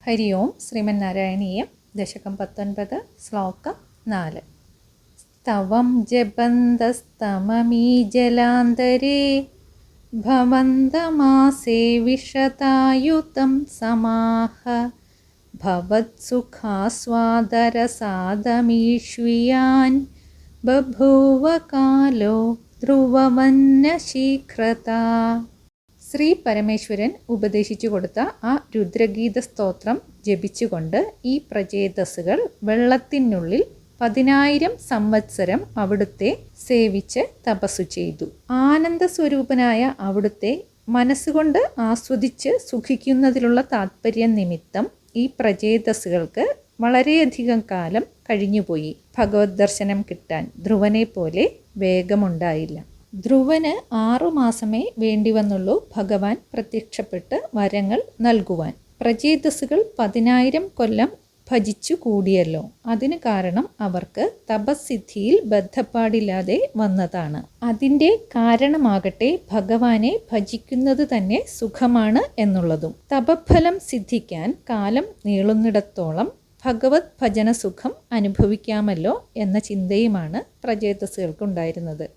ഹരി ഓം ശ്രീമന്നാരായണീയം ദശകം 19 ശ്ലോകം 4 സ്തവം ജപന്തസ്തമമീ ജലാന്തരേ ഭവന്തമാസേ വിശതായുതം സമാഹ ഭവത്സുഖാസ്വാദരസാദമീഷ്വിയാൻ ബഭൂവ കാലോ ധ്രുവമന്ന ശീഘ്രതാ. ശ്രീ പരമേശ്വരൻ ഉപദേശിച്ചു കൊടുത്ത ആ രുദ്രഗീത സ്തോത്രം ജപിച്ചുകൊണ്ട് ഈ പ്രചേതസ്സുകൾ വെള്ളത്തിനുള്ളിൽ 10,000 സംവത്സരം അവിടുത്തെ സേവിച്ച് തപസ്സു ചെയ്തു. ആനന്ദസ്വരൂപനായ അവിടുത്തെ മനസ്സുകൊണ്ട് ആസ്വദിച്ച് സുഖിക്കുന്നതിലുള്ള താത്പര്യം നിമിത്തം ഈ പ്രചേതസ്സുകൾക്ക് വളരെയധികം കാലം കഴിഞ്ഞുപോയി. ഭഗവത് ദർശനം കിട്ടാൻ ധ്രുവനെ പോലെ വേഗമുണ്ടായില്ല. ധ്രുവന് 6 മാസമേ വേണ്ടിവന്നുള്ളൂ ഭഗവാൻ പ്രത്യക്ഷപ്പെട്ട് വരങ്ങൾ നൽകുവാൻ. പ്രചേതസ്സുകൾ 10,000 കൊല്ലം ഭജിച്ചു കൂടിയല്ലോ. അതിന് കാരണം അവർക്ക് തപസ്സിദ്ധിയിൽ ബദ്ധപ്പാടില്ലാതെ വന്നതാണ്. അതിൻ്റെ കാരണമാകട്ടെ ഭഗവാനെ ഭജിക്കുന്നത് തന്നെ സുഖമാണ് എന്നുള്ളതും. തപഫലം സിദ്ധിക്കാൻ കാലം നീളുന്നിടത്തോളം ഭഗവത് ഭജന സുഖം അനുഭവിക്കാമല്ലോ എന്ന ചിന്തയുമാണ് പ്രചേതസ്സുകൾക്കുണ്ടായിരുന്നത്.